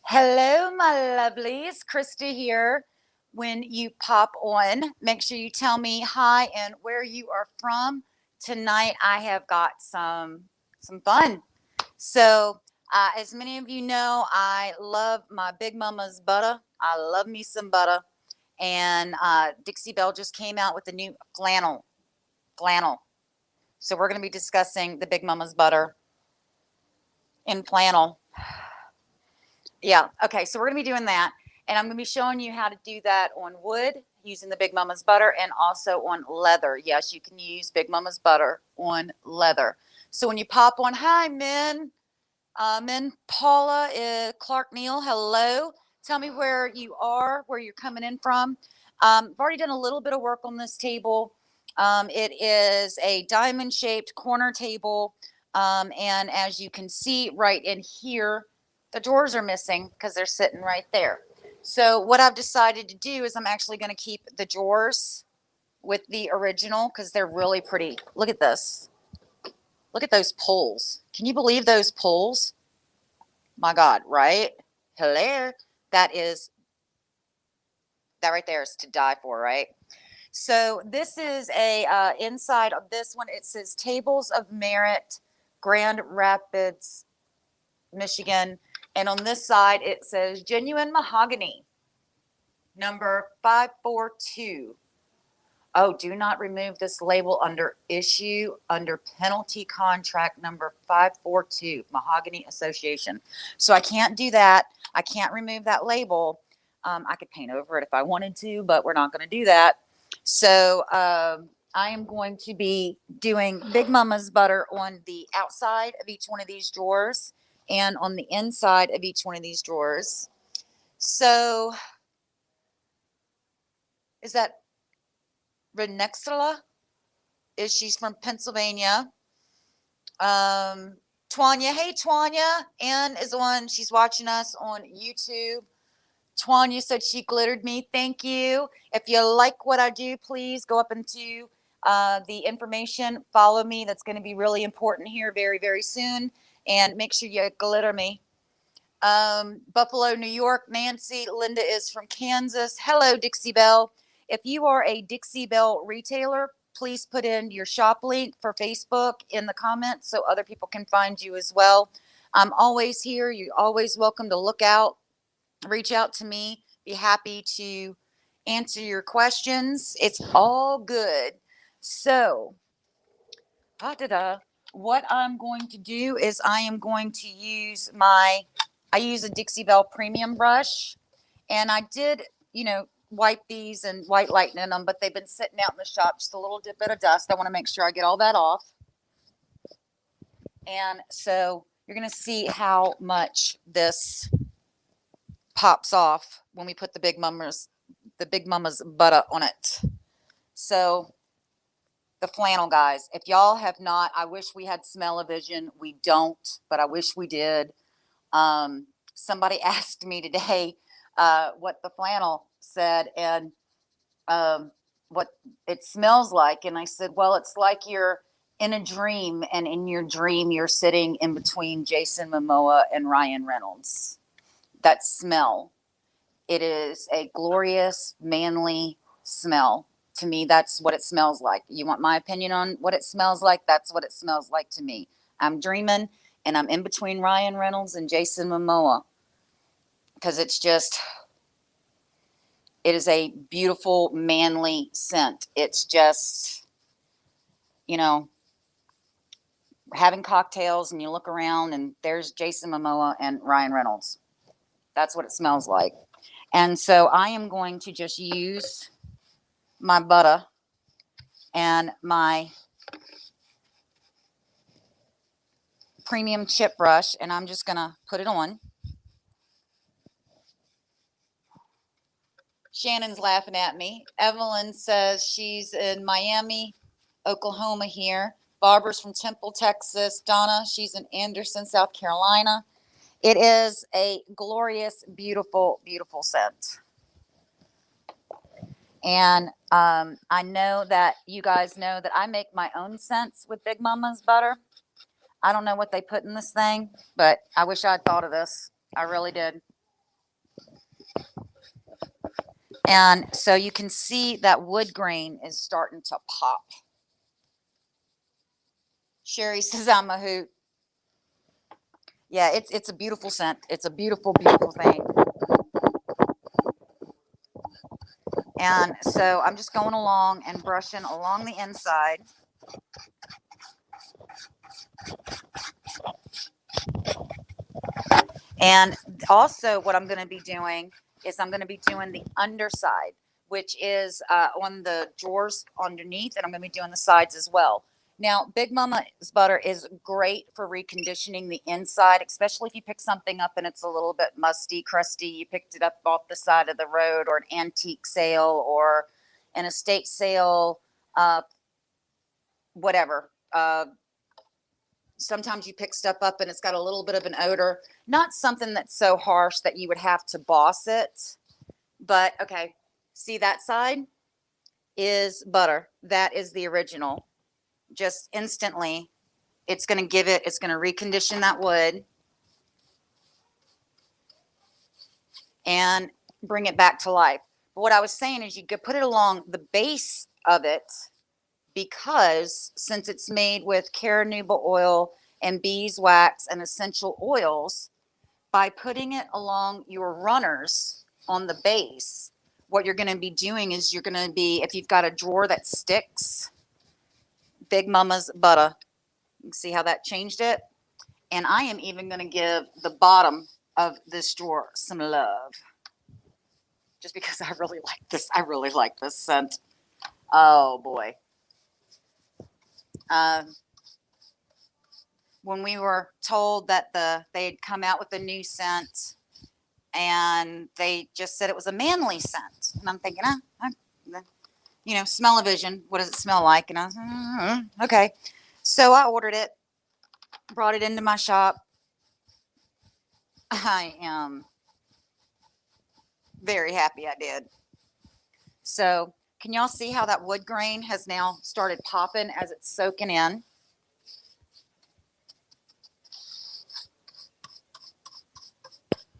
Hello, my lovelies. Crysta here. When you pop on, make sure you tell me hi and where you are from. Tonight, I have got some fun. So, as many of you know, I love my Big Mama's butter. I love me some butter. And Dixie Belle just came out with the new flannel. Flannel. So we're going to be discussing the Big Mama's butter in flannel. Yeah. Okay. So we're going to be doing that. And I'm going to be showing you how to do that on wood using the Big Mama's butter and also on leather. Yes, you can use Big Mama's butter on leather. So when you pop on, hi, Min. Min Paula Clark Neal. Hello. Tell me where you are, where you're coming in from. I've already done a little bit of work on this table. It is a diamond shaped corner table. And as you can see right in here, the drawers are missing because they're sitting right there. So what I've decided to do is I'm actually going to keep the drawers with the original because they're really pretty. Look at this. Look at those pulls. Can you believe those pulls? My God, right? Hello. That right there is to die for, right? So this is a inside of this one. It says Tables of Merit, Grand Rapids, Michigan. And on this side, it says Genuine Mahogany, number 542. Oh, do not remove this label under issue under penalty contract number 542, Mahogany Association. So I can't do that. I can't remove that label. I could paint over it if I wanted to, but we're not going to do that. So I am going to be doing Big Mama's butter on the outside of each one of these drawers and on the inside of each one of these drawers. So is that Renexula? She's from Pennsylvania. Tanya, hey Tanya, Ann is on. She's watching us on YouTube. Tanya said she glittered me. Thank you. If you like what I do, please go up into the information. Follow me. That's going to be really important here very, very soon. And make sure you glitter me. Buffalo, New York. Nancy. Linda is from Kansas. Hello, Dixie Belle. If you are a Dixie Belle retailer, please put in your shop link for Facebook in the comments so other people can find you as well. I'm always here. You're always welcome to look out, reach out to me. Be happy to answer your questions. It's all good. So, what I'm going to do is I am going to use I use a Dixie Belle Premium brush. And I did, wipe these and white lightning them, but they've been sitting out in the shop, just a little bit of dust. I want to make sure I get all that off. And so you're going to see how much this pops off when we put the Big Mama's butter on it. So the flannel, guys, if y'all have not, I wish we had smell-o-vision. We don't, but I wish we did. Somebody asked me today what the flannel said and what it smells like. And I said, well, it's like you're in a dream, and in your dream, you're sitting in between Jason Momoa and Ryan Reynolds. That smell. It is a glorious, manly smell. To me, that's what it smells like. You want my opinion on what it smells like? That's what it smells like to me. I'm dreaming, and I'm in between Ryan Reynolds and Jason Momoa because it is a beautiful, manly scent. It's just, having cocktails and you look around and there's Jason Momoa and Ryan Reynolds. That's what it smells like. And so I am going to just use my butter and my premium chip brush, and I'm just going to put it on. Shannon's laughing at me. Evelyn says she's in Miami, Oklahoma here. Barbara's from Temple, Texas. Donna, she's in Anderson, South Carolina. It is a glorious, beautiful, beautiful scent. And I know that you guys know that I make my own scents with Big Mama's butter. I don't know what they put in this thing, but I wish I'd thought of this. I really did. And so you can see that wood grain is starting to pop. Sherry says I'm a hoot. Yeah, it's a beautiful scent. It's a beautiful, beautiful thing. And so I'm just going along and brushing along the inside. And also what I'm going to be doing is I'm going to be doing the underside, which is on the drawers underneath, and I'm going to be doing the sides as well. Now, Big Mama's butter is great for reconditioning the inside, especially if you pick something up and it's a little bit musty, crusty. You picked it up off the side of the road or an antique sale or an estate sale, whatever. Sometimes you pick stuff up and it's got a little bit of an odor. Not something that's so harsh that you would have to boss it. But, okay, see that side is butter. That is the original. Just instantly, it's going to give it, it's going to recondition that wood and bring it back to life. But what I was saying is you could put it along the base of it, because since it's made with carnauba oil and beeswax and essential oils, by putting it along your runners on the base, what you're going to be doing is you're going to be, if you've got a drawer that sticks, Big Mama's butter. You can see how that changed it. And I am even going to give the bottom of this drawer some love, just because I really like this. I really like this scent. Oh boy. When we were told that they had come out with a new scent, and they just said it was a manly scent, and I'm thinking, smell-o-vision. What does it smell like? And I was okay. So I ordered it, brought it into my shop. I am very happy I did. So can y'all see how that wood grain has now started popping as it's soaking in?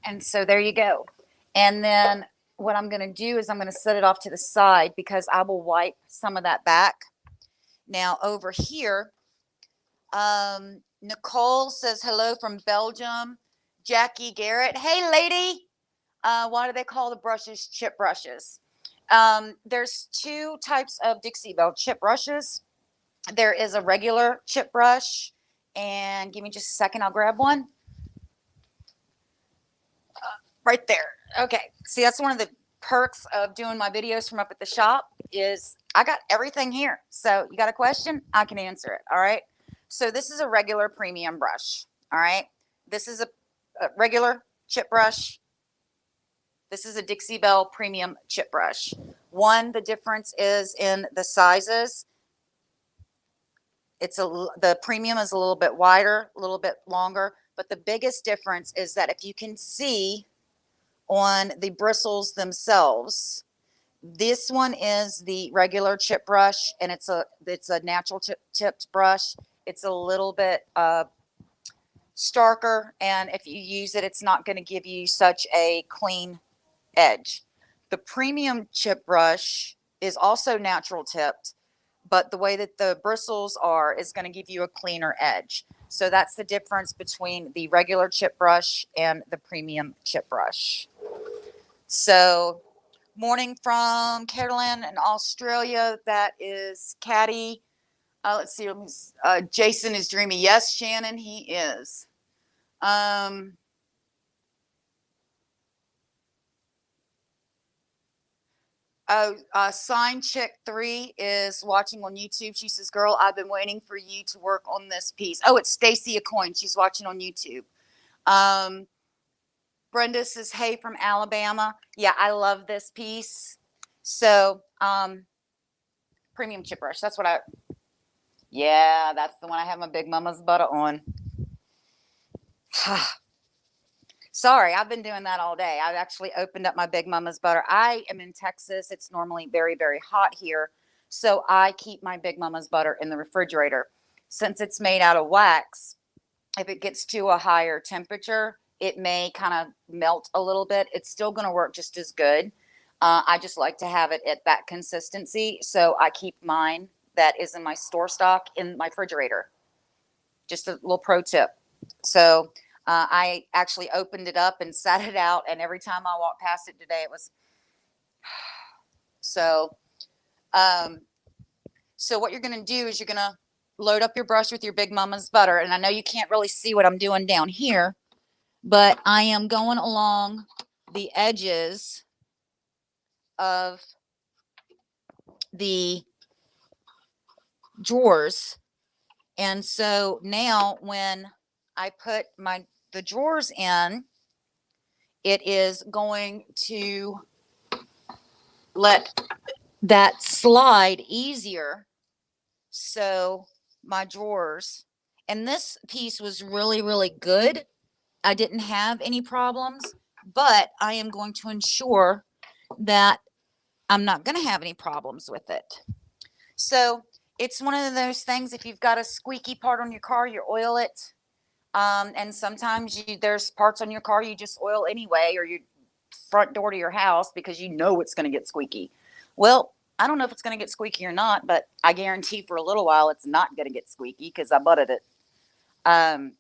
And so there you go. And then what I'm going to do is I'm going to set it off to the side, because I will wipe some of that back. Now over here, Nicole says hello from Belgium. Jackie Garrett, hey lady. Why do they call the brushes chip brushes? There's two types of Dixie Belle chip brushes. There is a regular chip brush, and give me just a second, I'll grab one. Right there. Okay. See, that's one of the perks of doing my videos from up at the shop, is I got everything here. So you got a question, I can answer it. All right. So this is a regular premium brush. All right. This is a regular chip brush. This is a Dixie Belle premium chip brush. The difference is in the sizes. The premium is a little bit wider, a little bit longer, but the biggest difference is that if you can see on the bristles themselves, this one is the regular chip brush, and it's a natural tipped brush. It's a little bit starker, and if you use it, it's not going to give you such a clean edge. The premium chip brush is also natural tipped, but the way that the bristles are is going to give you a cleaner edge. So that's the difference between the regular chip brush and the premium chip brush. So, morning from Caroline in Australia. That is Caddy. Let's see. Jason is dreamy. Yes, Shannon, he is. Sign Chick 3 is watching on YouTube. She says, girl, I've been waiting for you to work on this piece. Oh, it's Stacy Acoin. She's watching on YouTube. Brenda says, hey, from Alabama. Yeah, I love this piece. So, premium chip brush. That's the one I have my Big Mama's butter on. Sorry, I've been doing that all day. I've actually opened up my Big Mama's butter. I am in Texas. It's normally very, very hot here. So I keep my Big Mama's butter in the refrigerator. Since it's made out of wax, if it gets to a higher temperature, it may kind of melt a little bit. It's still going to work just as good. I just like to have it at that consistency. So I keep mine that is in my store stock in my refrigerator. Just a little pro tip. So I actually opened it up and sat it out, and every time I walked past it today, it was so. Um, so what you're going to do is you're going to load up your brush with your Big Mama's butter, and I know you can't really see what I'm doing down here, but I am going along the edges of the drawers. And so now when I put the drawers in, it is going to let that slide easier. So my drawers, and this piece was really, really good. I didn't have any problems, but I am going to ensure that I'm not going to have any problems with it. So it's one of those things, if you've got a squeaky part on your car, you oil it. And sometimes there's parts on your car you just oil anyway, or your front door to your house because you know it's going to get squeaky. Well, I don't know if it's going to get squeaky or not, but I guarantee for a little while it's not going to get squeaky because I butted it. A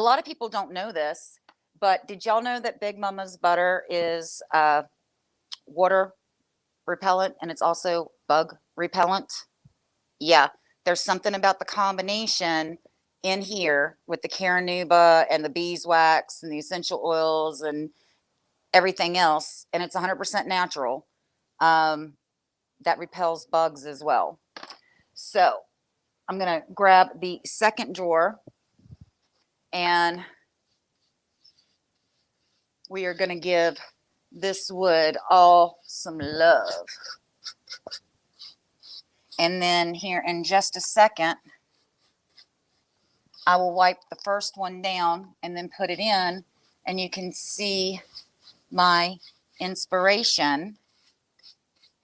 lot of people don't know this, but did y'all know that Big Mama's butter is water repellent and it's also bug repellent? Yeah, there's something about the combination in here with the Caranuba and the beeswax and the essential oils and everything else, and it's 100% natural, that repels bugs as well. So I'm going to grab the second drawer, and we are going to give this wood all some love. And then here in just a second, I will wipe the first one down and then put it in, and you can see my inspiration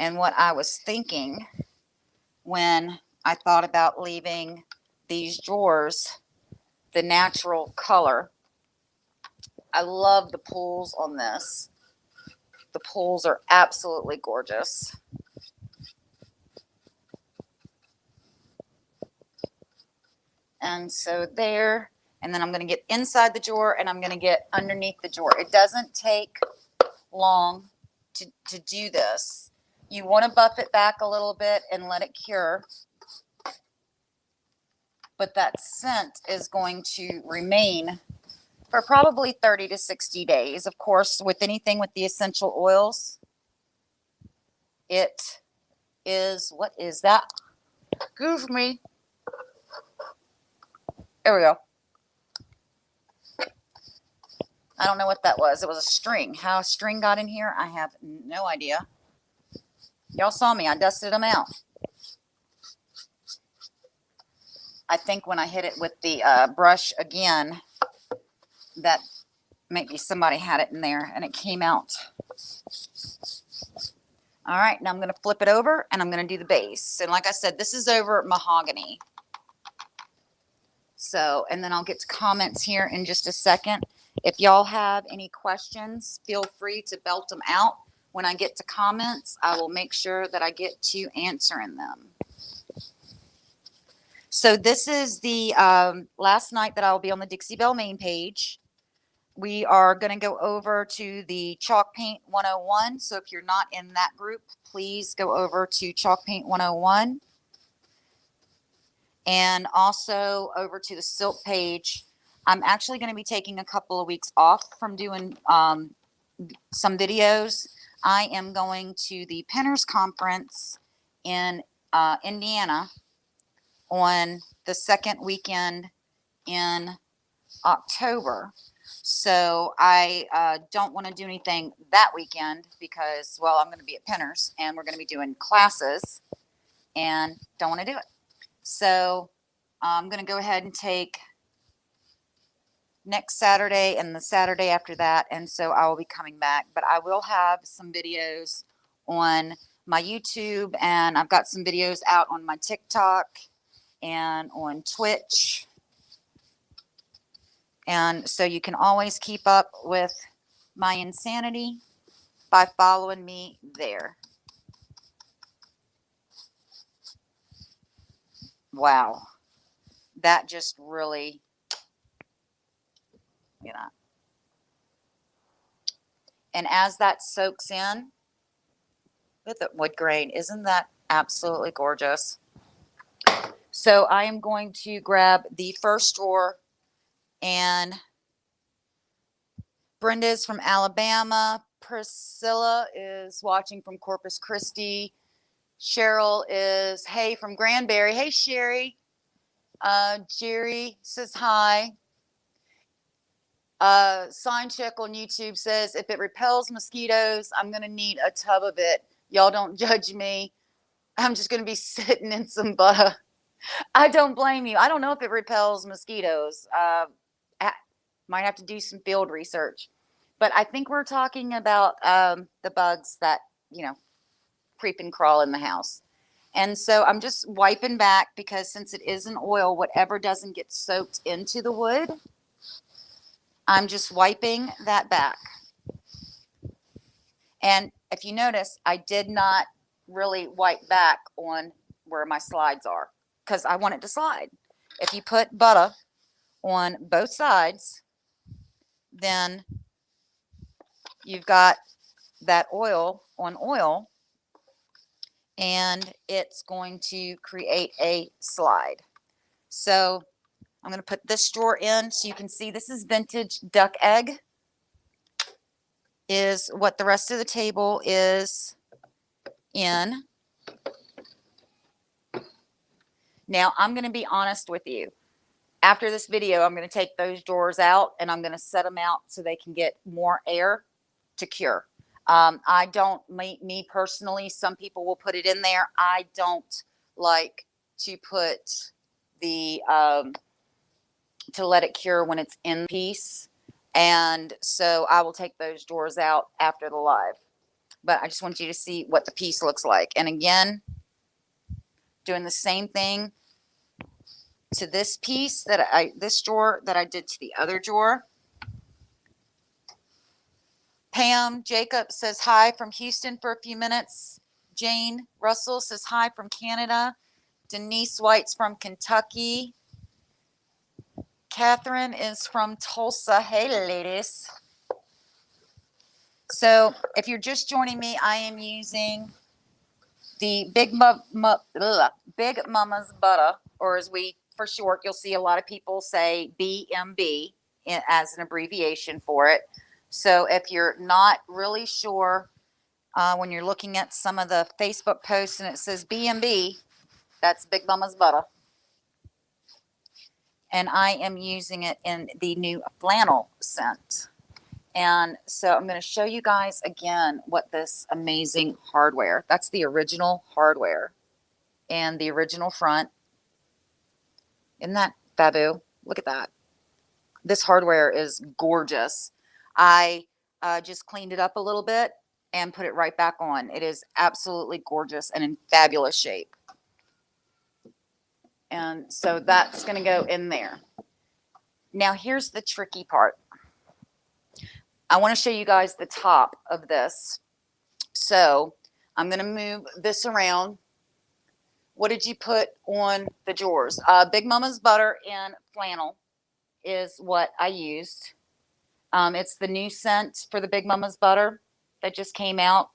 and what I was thinking when I thought about leaving these drawers the natural color. I love the pools on this. The pools are absolutely gorgeous. And so there, and then I'm going to get inside the drawer and I'm going to get underneath the drawer. It doesn't take long to do this. You want to buff it back a little bit and let it cure. But that scent is going to remain for probably 30 to 60 days. Of course, with anything with the essential oils, it is, what is that? Excuse me. There we go. I don't know what that was. It was a string. How a string got in here, I have no idea. Y'all saw me. I dusted them out. I think when I hit it with the brush again, that maybe somebody had it in there and it came out. All right, now I'm going to flip it over and I'm going to do the base. And like I said, this is over mahogany. So, and then I'll get to comments here in just a second. If y'all have any questions, feel free to belt them out. When I get to comments, I will make sure that I get to answering them. So this is the last night that I'll be on the Dixie Belle main page. We are going to go over to the Chalk Paint 101. So if you're not in that group, please go over to Chalk Paint 101. And also over to the Silk page. I'm actually going to be taking a couple of weeks off from doing some videos. I am going to the Pinners Conference in Indiana on the second weekend in October. So I don't want to do anything that weekend because, well, I'm going to be at Pinners and we're going to be doing classes and don't want to do it. So I'm going to go ahead and take next Saturday and the Saturday after that. And so I will be coming back, but I will have some videos on my YouTube and I've got some videos out on my TikTok and on Twitch. And so you can always keep up with my insanity by following me there. Wow. That just really, you know. And as that soaks in, look at the wood grain. Isn't that absolutely gorgeous? So I am going to grab the first drawer, and Brenda's from Alabama. Priscilla is watching from Corpus Christi. Cheryl is, hey, from Granbury. Hey, Sherry. Jerry says hi. Sign Check on YouTube says, if it repels mosquitoes, I'm going to need a tub of it. Y'all don't judge me. I'm just going to be sitting in some butter. I don't blame you. I don't know if it repels mosquitoes. Might have to do some field research. But I think we're talking about the bugs that, you know, creep and crawl in the house. And so I'm just wiping back, because since it is an oil, whatever doesn't get soaked into the wood, I'm just wiping that back. And if you notice, I did not really wipe back on where my slides are, because I want it to slide. If you put butter on both sides, then you've got that oil on oil, and it's going to create a slide. So I'm going to put this drawer in so you can see this is vintage duck egg, is what the rest of the table is in. Now I'm going to be honest with you. After this video, I'm going to take those drawers out and I'm going to set them out so they can get more air to cure. I don't, me personally, some people will put it in there. I don't like to put the, to let it cure when it's in piece. And so I will take those drawers out after the live. But I just want you to see what the piece looks like. And again, doing the same thing to this piece this drawer that I did to the other drawer. Pam Jacob says hi from Houston for a few minutes. Jane Russell says hi from Canada. Denise White's from Kentucky. Catherine is from Tulsa. Hey, ladies. So if you're just joining me, I am using the Big Mama's Butter, or as we, for short, you'll see a lot of people say BMB as an abbreviation for it. So if you're not really sure, when you're looking at some of the Facebook posts and it says BMB, that's Big Mama's Butter. And I am using it in the new Flannel scent. And so I'm going to show you guys again what this amazing hardware, that's the original hardware and the original front. Isn't that babu? Look at that. This hardware is gorgeous. I just cleaned it up a little bit and put it right back on. It is absolutely gorgeous and in fabulous shape. And so that's going to go in there. Now here's the tricky part. I want to show you guys the top of this. So I'm going to move this around. What did you put on the drawers? Big Mama's Butter and Flannel is what I used. It's the new scent for the Big Mama's Butter that just came out.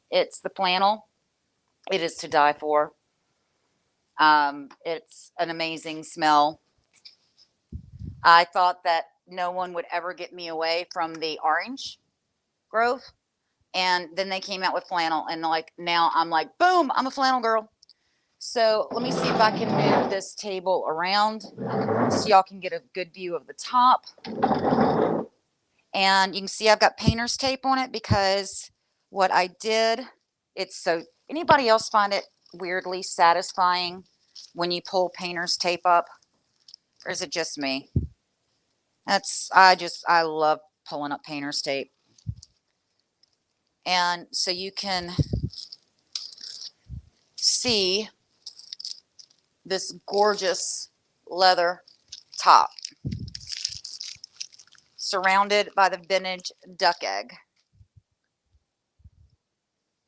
It's the Flannel. It is to die for. It's an amazing smell. I thought that no one would ever get me away from the Orange Grove. And then they came out with Flannel, and like now I'm like, boom, I'm a flannel girl. So let me see if I can move this table around so y'all can get a good view of the top. And you can see I've got painter's tape on it because what I did, it's so, anybody else find it weirdly satisfying when you pull painter's tape up? Or is it just me? I love pulling up painter's tape. And so you can see this gorgeous leather top surrounded by the vintage duck egg.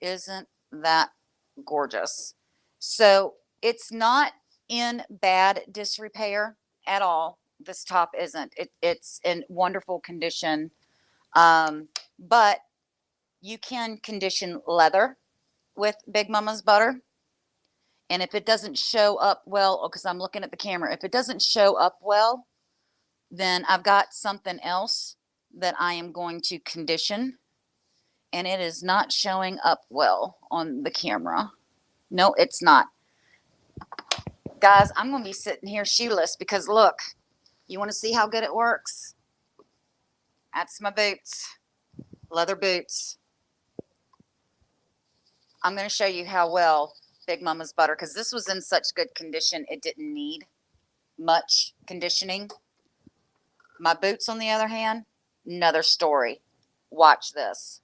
Isn't that gorgeous? So it's not in bad disrepair at all. This top isn't. It's in wonderful condition. But you can condition leather with Big Mama's butter. And if it doesn't show up well, because I'm looking at the camera, if it doesn't show up well, then I've got something else that I am going to condition. And it is not showing up well on the camera. No, it's not. Guys, I'm going to be sitting here shoeless because look, you want to see how good it works? That's my boots, leather boots. I'm going to show you how well Big Mama's butter, because this was in such good condition, it didn't need much conditioning. My boots, on the other hand, another story. Watch this.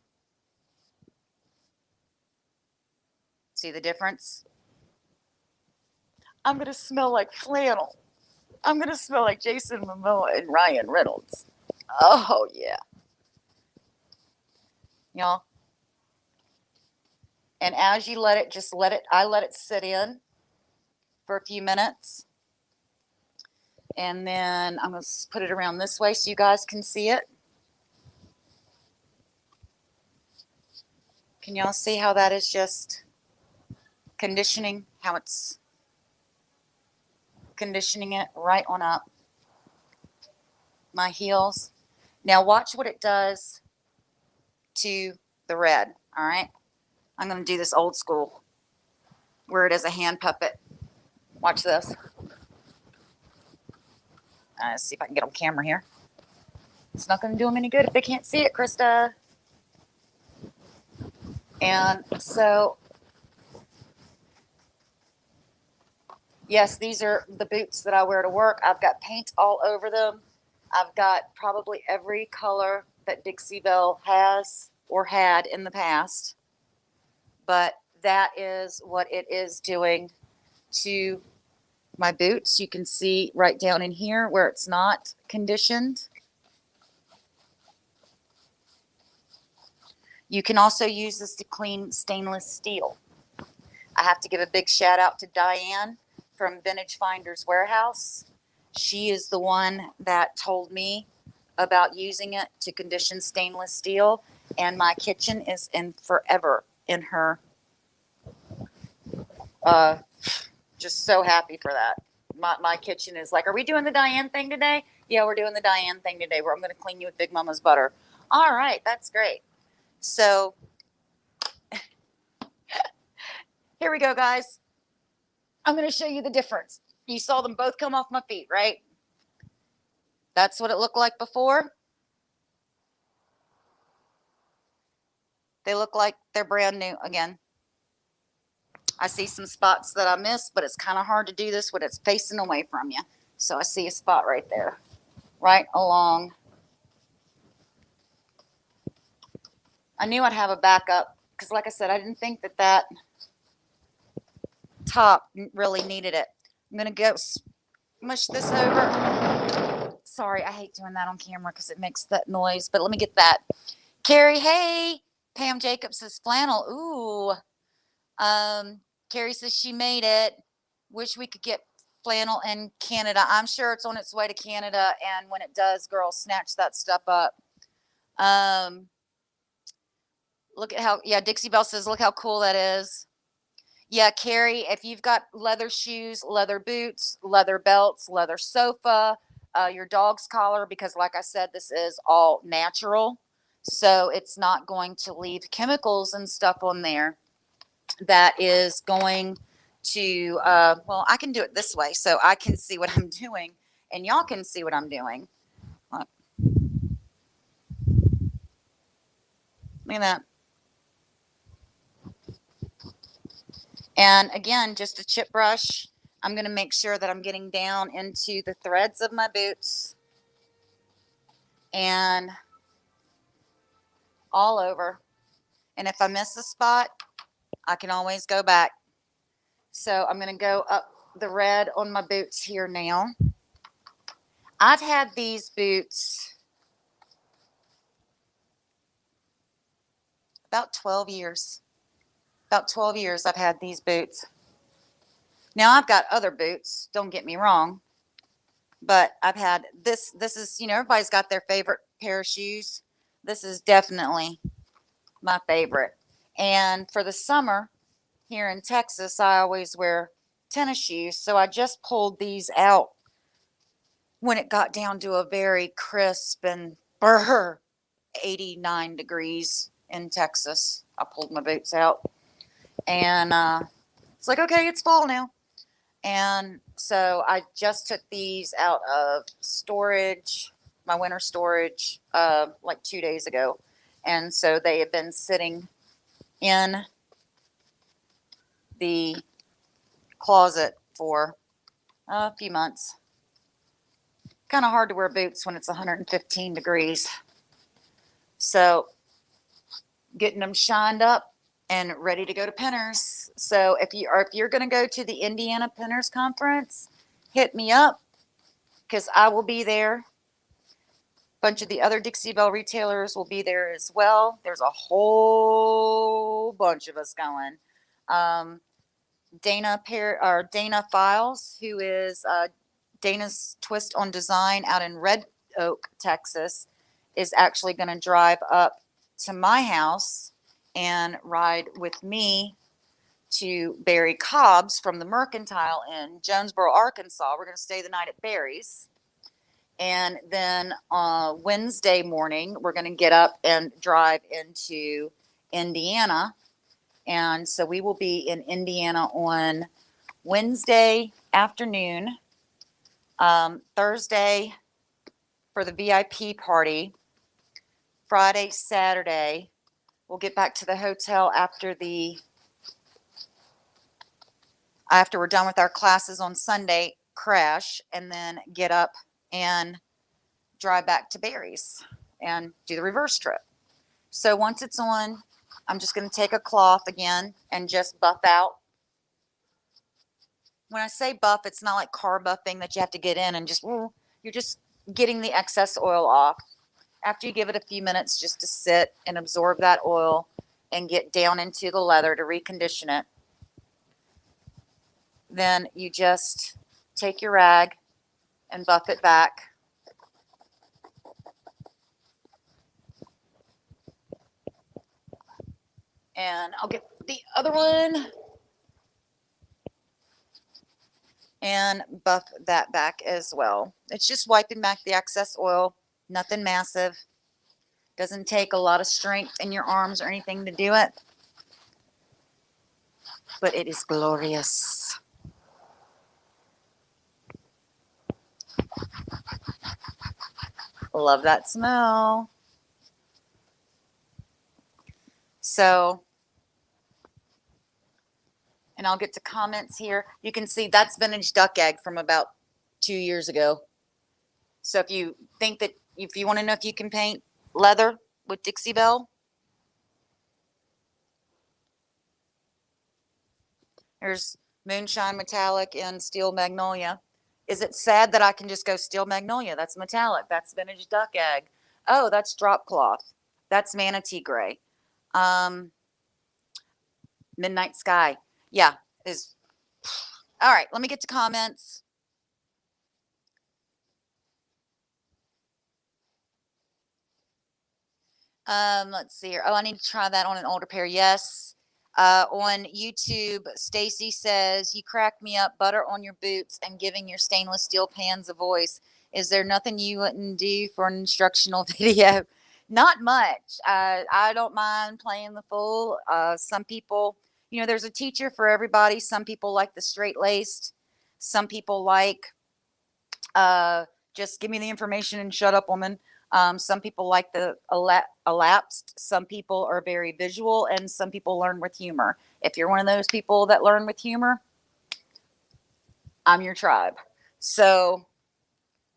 See the difference? I'm going to smell like flannel. I'm going to smell like Jason Momoa and Ryan Reynolds. Oh, yeah. Y'all. And as you let it, I let it sit in for a few minutes. And then I'm going to put it around this way so you guys can see it. Can y'all see how that is just conditioning? How it's conditioning it right on up my heels. Now watch what it does to the red. All right. I'm going to do this old school where it is a hand puppet. Watch this. Let's see if I can get on camera here. It's not going to do them any good if they can't see it, Crysta. And so, yes, these are the boots that I wear to work. I've got paint all over them. I've got probably every color that Dixie Belle has or had in the past. But that is what it is doing to my boots. You can see right down in here where it's not conditioned. You can also use this to clean stainless steel. I have to give a big shout out to Diane from Vintage Finders Warehouse. She is the one that told me about using it to condition stainless steel, and my kitchen is in forever in her. Just so happy for that. My kitchen is like, are we doing the Diane thing today? Yeah, we're doing the Diane thing today where I'm going to clean you with Big Mama's butter. All right, that's great. So here we go, guys. I'm going to show you the difference. You saw them both come off my feet, right? That's what it looked like before. They look like they're brand new again. I see some spots that I missed, but it's kind of hard to do this when it's facing away from you. So I see a spot right there, right along. I knew I'd have a backup because, like I said, I didn't think that that top really needed it. I'm going to go smush this over. Sorry, I hate doing that on camera because it makes that noise, but let me get that. Carrie, hey. Pam Jacobs says flannel. Ooh. Carrie says she made it. Wish we could get flannel in Canada. I'm sure it's on its way to Canada, and when it does, girls, snatch that stuff up. Look at how, yeah, Dixie Belle says, look how cool that is. Yeah, Carrie, if you've got leather shoes, leather boots, leather belts, leather sofa, your dog's collar, because like I said, this is all natural. So it's not going to leave chemicals and stuff on there that is going to, well, I can do it this way so I can see what I'm doing and y'all can see what I'm doing. Look at that. And again, just a chip brush. I'm going to make sure that I'm getting down into the threads of my boots and all over. And if I miss a spot, I can always go back. So I'm going to go up the red on my boots here now. I've had these boots about 12 years. About 12 years I've had these boots. Now I've got other boots, don't get me wrong, but I've had this. This is, everybody's got their favorite pair of shoes. This is definitely my favorite. And for the summer here in Texas, I always wear tennis shoes. So I just pulled these out when it got down to a very crisp and 89 degrees in Texas. I pulled my boots out and it's like, okay, it's fall now. And so I just took these out of storage, my winter storage, like 2 days ago. And so they have been sitting in the closet for a few months. Kind of hard to wear boots when it's 115 degrees. So getting them shined up and ready to go to Pinners. So if you're going to go to the Indiana Pinners Conference, hit me up because I will be there. A bunch of the other Dixie Belle retailers will be there as well. There's a whole bunch of us going. Dana Files, who is Dana's Twist on Design out in Red Oak, Texas, is actually going to drive up to my house and ride with me to Barry Cobb's from the Mercantile in Jonesboro, Arkansas. We're going to stay the night at Barry's. And then Wednesday morning, we're going to get up and drive into Indiana. And so we will be in Indiana on Wednesday afternoon, Thursday for the VIP party, Friday, Saturday. We'll get back to the hotel after we're done with our classes on Sunday, crash, and then get up and drive back to Barry's and do the reverse trip. So once it's on, I'm just going to take a cloth again and just buff out. When I say buff, it's not like car buffing that you have to get in and you're just getting the excess oil off. After you give it a few minutes just to sit and absorb that oil and get down into the leather to recondition it, then you just take your rag and buff it back. And I'll get the other one and buff that back as well. It's just wiping back the excess oil, nothing massive. Doesn't take a lot of strength in your arms or anything to do it, but it is glorious. Love that smell. So, and I'll get to comments here. You can see that's vintage duck egg from about 2 years ago. So if you want to know if you can paint leather with Dixie Belle, there's Moonshine Metallic and Steel Magnolia. Is it sad that I can just go Steel Magnolia? That's metallic. That's vintage duck egg. Oh, that's drop cloth. That's manatee gray. Midnight Sky. Yeah, is all right. Let me get to comments. Let's see here. Oh, I need to try that on an older pair. Yes. On YouTube, Stacy says, you crack me up, butter on your boots and giving your stainless steel pans a voice. Is there nothing you wouldn't do for an instructional video? Not much. I don't mind playing the fool. Some people, there's a teacher for everybody. Some people like the straight laced. Some people like, just give me the information and shut up, woman. Some people like the elapsed. Some people are very visual, and some people learn with humor. If you're one of those people that learn with humor, I'm your tribe. So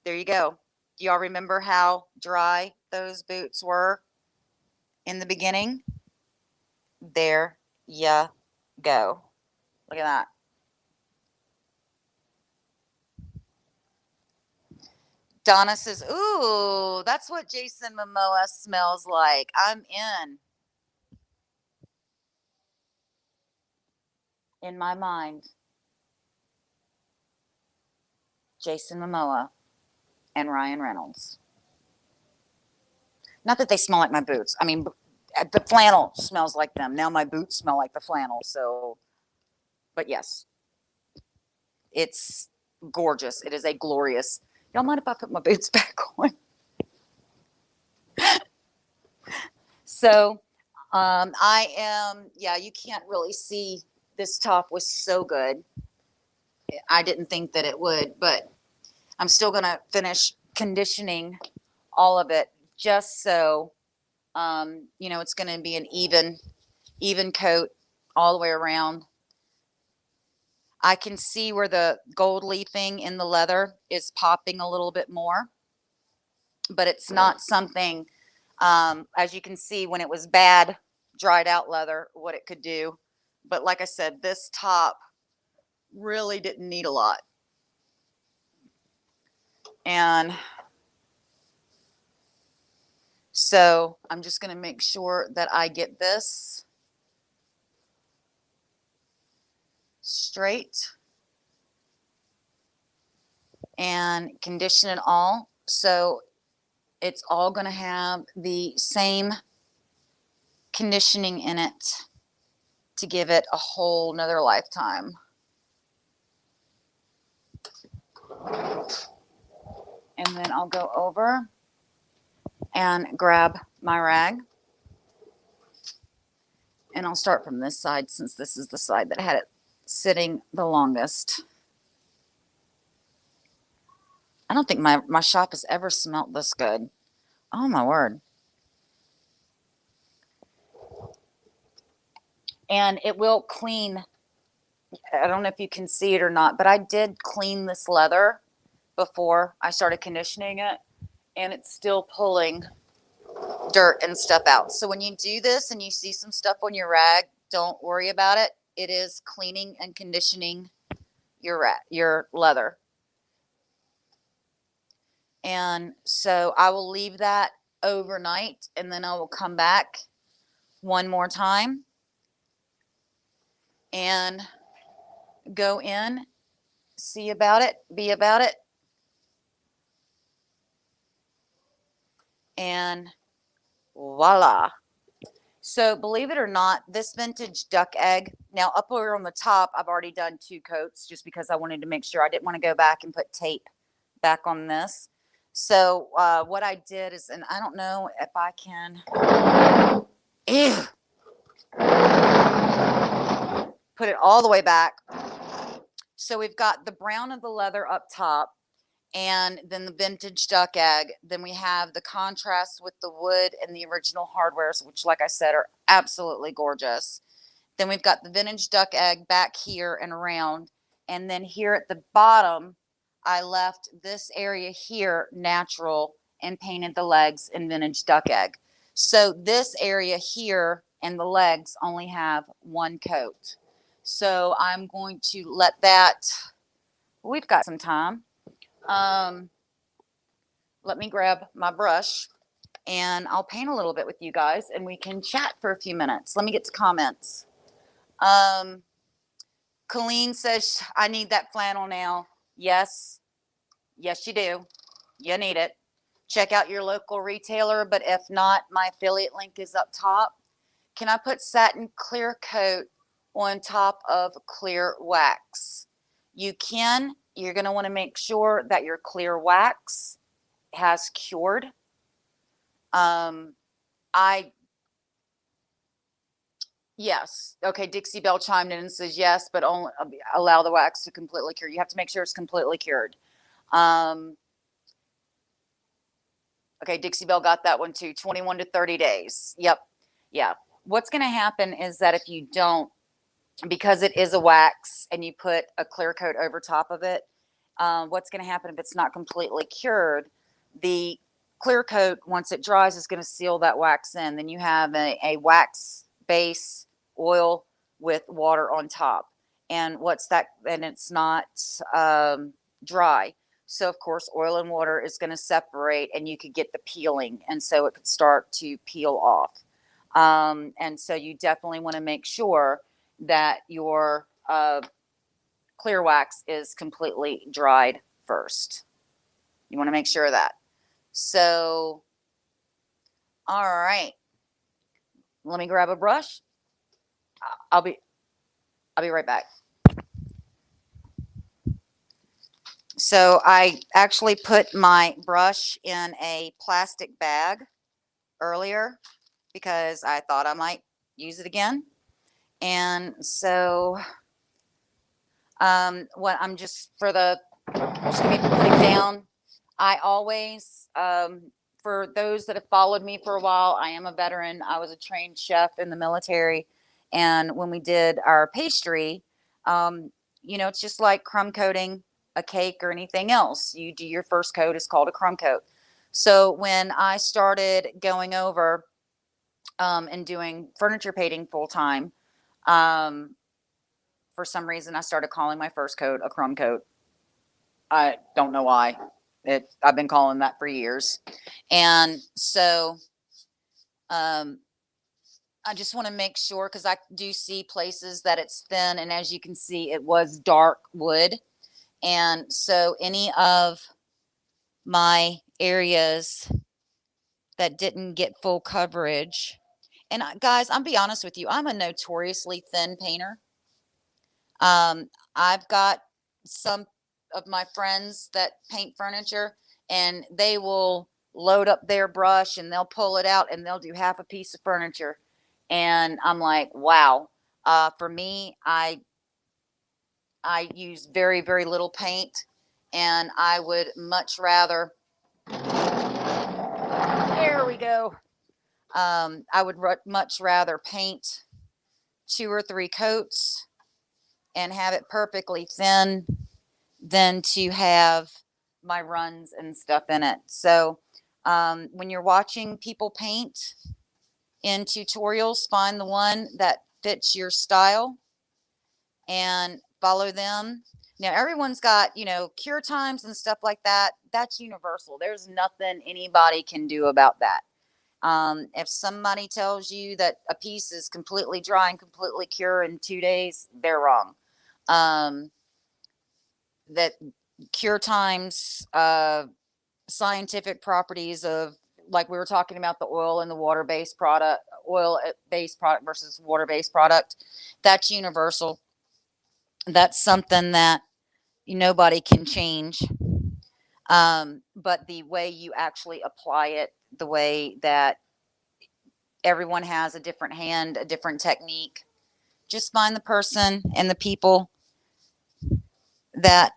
there you go. Do y'all remember how dry those boots were in the beginning? There ya go. Look at that. Donna says, ooh, that's what Jason Momoa smells like. I'm in. in my mind, Jason Momoa and Ryan Reynolds. Not that they smell like my boots. I mean, the flannel smells like them. Now my boots smell like the flannel. So, but yes, it's gorgeous. It is a glorious. Y'all mind if I put my boots back on? So, I am, yeah, you can't really see. This top was so good. I didn't think that it would, but I'm still going to finish conditioning all of it just so, you know, it's going to be an even coat all the way around. I can see where the gold leafing in the leather is popping a little bit more, but it's not something, as you can see when it was bad, dried out leather, what it could do. But like I said, this top really didn't need a lot. And so I'm just going to make sure that I get this straight and condition it all. So it's all going to have the same conditioning in it to give it a whole nother lifetime. And then I'll go over and grab my rag. And I'll start from this side since this is the side that had it sitting the longest. I don't think my shop has ever smelt this good. Oh my word. And it will clean. I don't know if you can see it or not, but I did clean this leather before I started conditioning it, and it's still pulling dirt and stuff out. So when you do this and you see some stuff on your rag, don't worry about it. It is cleaning and conditioning your leather. And so I will leave that overnight, and then I will come back one more time and go in, see about it, be about it, and voila. So believe it or not, this vintage duck egg, now up over on the top, I've already done 2 coats just because I wanted to make sure. I didn't want to go back and put tape back on this. So what I did is, and I don't know if I can, put it all the way back. So we've got the brown of the leather up top, and then the vintage duck egg. Then we have the contrast with the wood and the original hardwares, which, like I said, are absolutely gorgeous. Then we've got the vintage duck egg back here and around. And then here at the bottom, I left this area here natural and painted the legs in vintage duck egg. So this area here and the legs only have 1 coat. So I'm going to let that, we've got some time. Let me grab my brush and I'll paint a little bit with you guys and we can chat for a few minutes. Let me get to comments. Colleen says, I need that flannel now. Yes. Yes, you do. You need it. Check out your local retailer, but if not, my affiliate link is up top. Can I put satin clear coat on top of clear wax? You can. You're going to want to make sure that your clear wax has cured. Yes. Okay. Dixie Bell chimed in and says yes, but only allow the wax to completely cure. You have to make sure it's completely cured. Okay. Dixie Bell got that one too. 21 to 30 days. Yep. Yeah. What's going to happen is that if you don't, because it is a wax and you put a clear coat over top of it, what's going to happen if it's not completely cured? The clear coat, once it dries, is going to seal that wax in. Then you have a wax base oil with water on top. And what's that? And it's not dry. So, of course, oil and water is going to separate and you could get the peeling. And so it could start to peel off. And so you definitely want to make sure that your clear wax is completely dried first. You want to make sure of that. So, all right. Let me grab a brush. I'll be right back. So I actually put my brush in a plastic bag earlier because I thought I might use it again. And so what I'm just going to be putting down, I always, for those that have followed me for a while, I am a veteran. I was a trained chef in the military. And when we did our pastry, it's just like crumb coating a cake or anything else. You do your first coat, is called a crumb coat. So when I started going over and doing furniture painting full time, for some reason I started calling my first coat a crumb coat. I don't know why. I've been calling that for years. And so I just want to make sure, because I do see places that it's thin, and as you can see, it was dark wood. And so any of my areas that didn't get full coverage, and guys, I'll be honest with you, I'm a notoriously thin painter. I've got some of my friends that paint furniture, and they will load up their brush and they'll pull it out and they'll do half a piece of furniture. And I'm like, wow. For me, I use very, very little paint, and I would much rather, there we go. I would much rather paint 2 or 3 coats and have it perfectly thin than to have my runs and stuff in it. So when you're watching people paint in tutorials, find the one that fits your style and follow them. Now, everyone's got, cure times and stuff like that. That's universal. There's nothing anybody can do about that. If somebody tells you that a piece is completely dry and completely cure in 2 days, they're wrong. That cure times, scientific properties of, like we were talking about, the oil and the water-based product, oil-based product versus water-based product, that's universal. That's something that nobody can change. But the way you actually apply it, the way that everyone has a different hand, a different technique, just find the person and the people that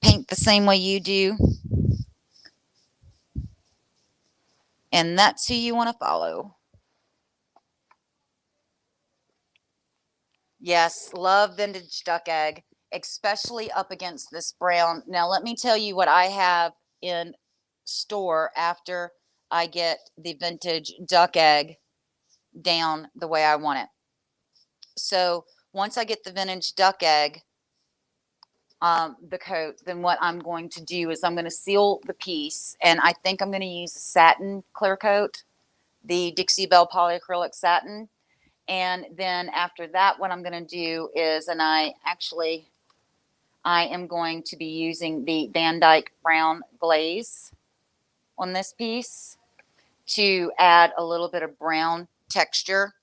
paint the same way you do, and that's who you want to follow. Yes, love vintage duck egg, especially up against this brown. Now, let me tell you what I have in store after I get the vintage duck egg down the way I want it. So once I get the vintage duck egg, the coat, then what I'm going to do is I'm going to seal the piece, and I think I'm going to use a satin clear coat, the Dixie Belle polyacrylic satin. And then after that, what I'm going to do is, and I am going to be using the Van Dyke brown glaze on this piece to add a little bit of brown texture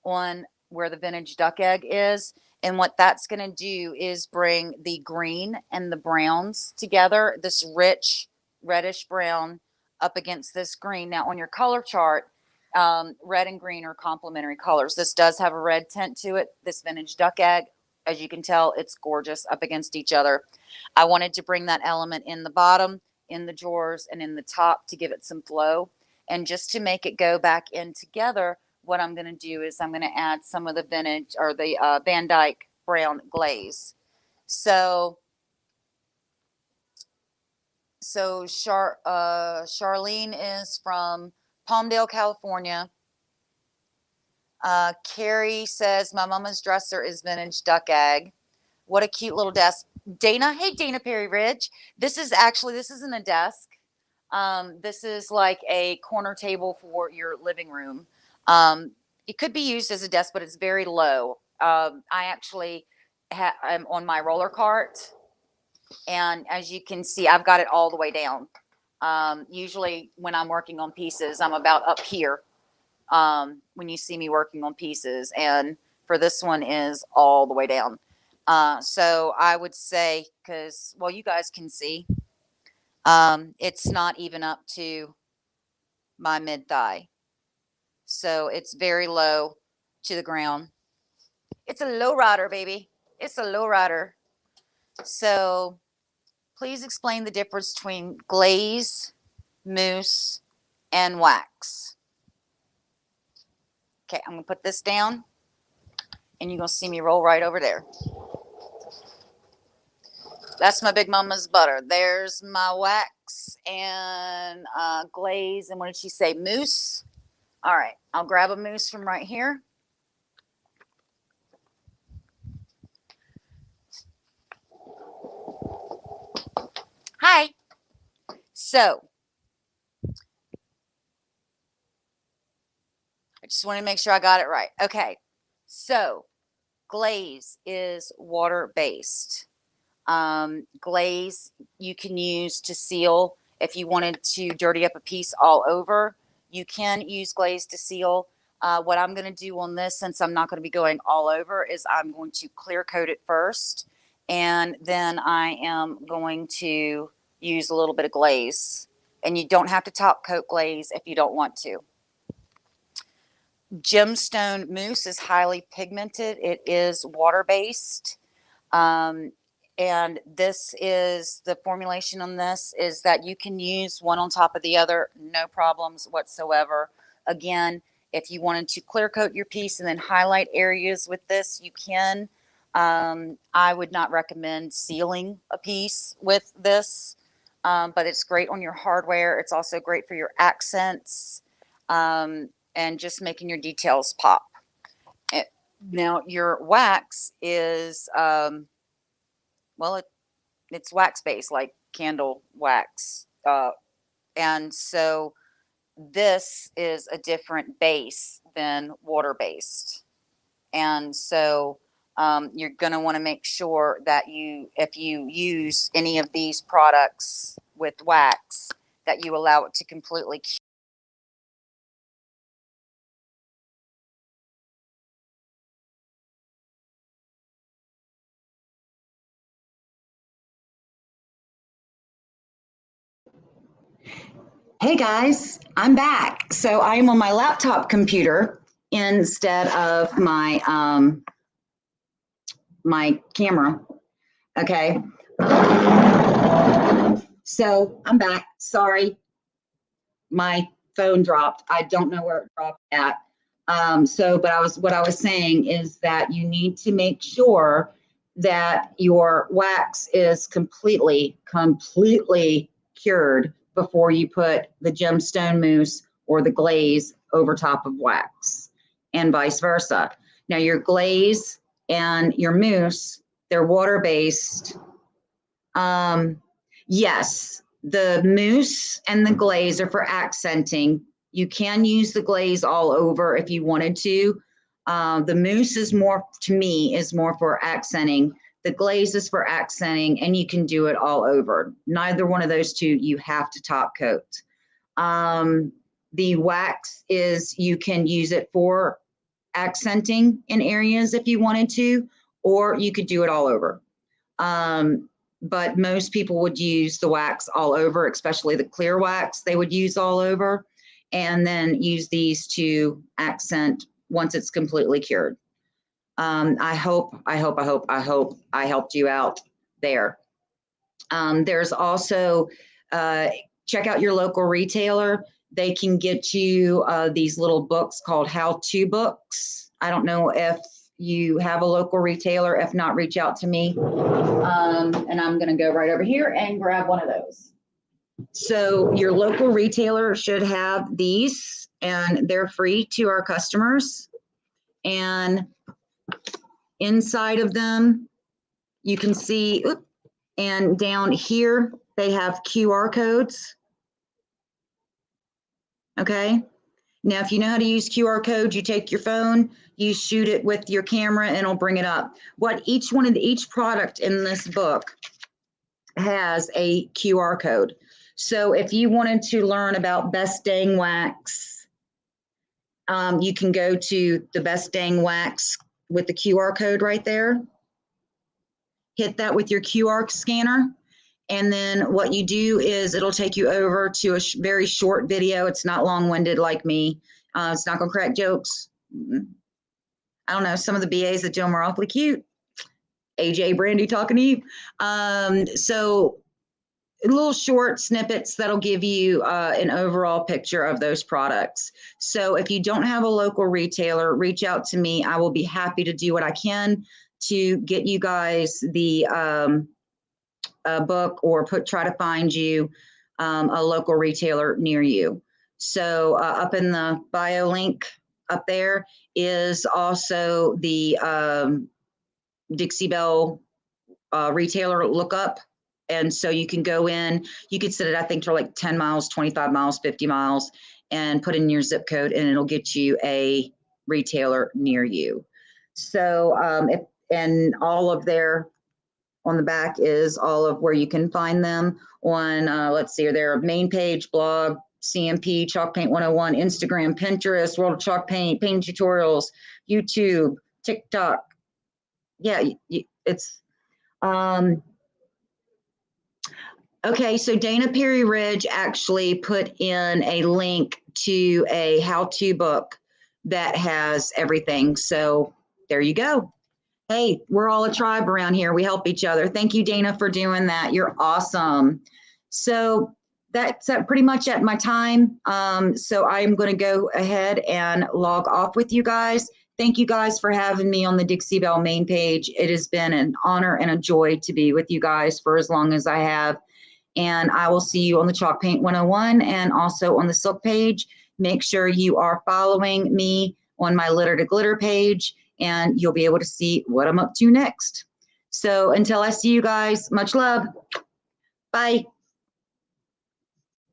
on where the vintage duck egg is. And what that's going to do is bring the green and the browns together, this rich reddish brown up against this green. Now, on your color chart, red and green are complementary colors. This does have a red tint to it, this vintage duck egg. As you can tell, it's gorgeous up against each other. I wanted to bring that element in the bottom, in the drawers, and in the top to give it some flow. And just to make it go back in together, what I'm going to do is I'm going to add some of the vintage, or the Van Dyke brown glaze. So Charlene is from Palmdale, California. Carrie says, my mama's dresser is vintage duck egg. What a cute little desk. Dana, hey, Dana Perry Ridge. This isn't a desk. This is like a corner table for your living room. It could be used as a desk, but it's very low. I actually am on my roller cart, and as you can see, I've got it all the way down. Usually when I'm working on pieces, I'm about up here when you see me working on pieces, and for this one is all the way down. So I would say, because, well, you guys can see, it's not even up to my mid thigh. So it's very low to the ground. It's a low rider, baby. It's a low rider. So please explain the difference between glaze, mousse, and wax. Okay, I'm gonna put this down and you're gonna see me roll right over there. That's my Big Mama's butter. There's my wax and glaze, and what did she say? Mousse. All right, I'll grab a mousse from right here. Hi. So I just want to make sure I got it right. Okay. So glaze is water-based. Glaze you can use to seal. If you wanted to dirty up a piece all over, you can use glaze to seal. What I'm going to do on this, since I'm not going to be going all over, is I'm going to clear coat it first, and then I am going to use a little bit of glaze. And you don't have to top coat glaze if you don't want to. Gemstone mousse is highly pigmented. It is water-based. And this is the formulation on this is that you can use one on top of the other, no problems whatsoever. Again, if you wanted to clear coat your piece and then highlight areas with this, you can. I would not recommend sealing a piece with this, but it's great on your hardware. It's also great for your accents and just making your details pop. Now, your wax is, well, it's wax based, like candle wax. And so this is a different base than water based. And so you're going to want to make sure that if you use any of these products with wax, that you allow it to completely cure. Hey guys, I'm back. So I'm on my laptop computer instead of my camera. Okay. So I'm back. Sorry, my phone dropped. I don't know where it dropped at. What I was saying is that you need to make sure that your wax is completely cured before you put the gemstone mousse or the glaze over top of wax, and vice versa. Now your glaze and your mousse, they're water-based. Yes, the mousse and the glaze are for accenting. You can use the glaze all over if you wanted to. The mousse is more, to me, is more for accenting. The glaze is for accenting, and you can do it all over. Neither one of those two you have to top coat. The wax is, you can use it for accenting in areas if you wanted to, or you could do it all over. But most people would use the wax all over, especially the clear wax they would use all over, and then use these to accent once it's completely cured. I hope I helped you out there. There's also, check out your local retailer. They can get you these little books called how-to books. I don't know if you have a local retailer. If not, reach out to me. And I'm going to go right over here and grab one of those. So your local retailer should have these, and they're free to our customers. And inside of them, you can see, and down here, they have QR codes. Okay. Now, if you know how to use QR code, you take your phone, you shoot it with your camera, and it'll bring it up. What each product in this book has a QR code. So if you wanted to learn about Best Dang Wax, you can go to the Best Dang Wax with the QR code right there. Hit that with your QR scanner. And then what you do is it'll take you over to a very short video. It's not long-winded like me. It's not going to crack jokes. I don't know. Some of the BAs that do them are awfully cute. AJ, Brandy talking to you. So little short snippets that'll give you an overall picture of those products. So if you don't have a local retailer, reach out to me. I will be happy to do what I can to get you guys the book or try to find you a local retailer near you. So up in the bio link up there is also the Dixie Belle retailer lookup. And so you can go in, you could set it, I think, for like 10 miles, 25 miles, 50 miles, and put in your zip code, and it'll get you a retailer near you. So and all of their, on the back is all of where you can find them on, let's see, their main page, blog, CMP, Chalk Paint 101, Instagram, Pinterest, World of Chalk Paint, painting tutorials, YouTube, TikTok. Yeah, it's, okay, so Dana Perry Ridge actually put in a link to a how-to book that has everything. So there you go. Hey, we're all a tribe around here. We help each other. Thank you, Dana, for doing that. You're awesome. So that's pretty much at my time. So I'm going to go ahead and log off with you guys. Thank you guys for having me on the Dixie Belle main page. It has been an honor and a joy to be with you guys for as long as I have. And I will see you on the Chalk Paint 101 and also on the Silk page. Make sure you are following me on my Litter to Glitter page, and you'll be able to see what I'm up to next. So until I see you guys, much love. Bye.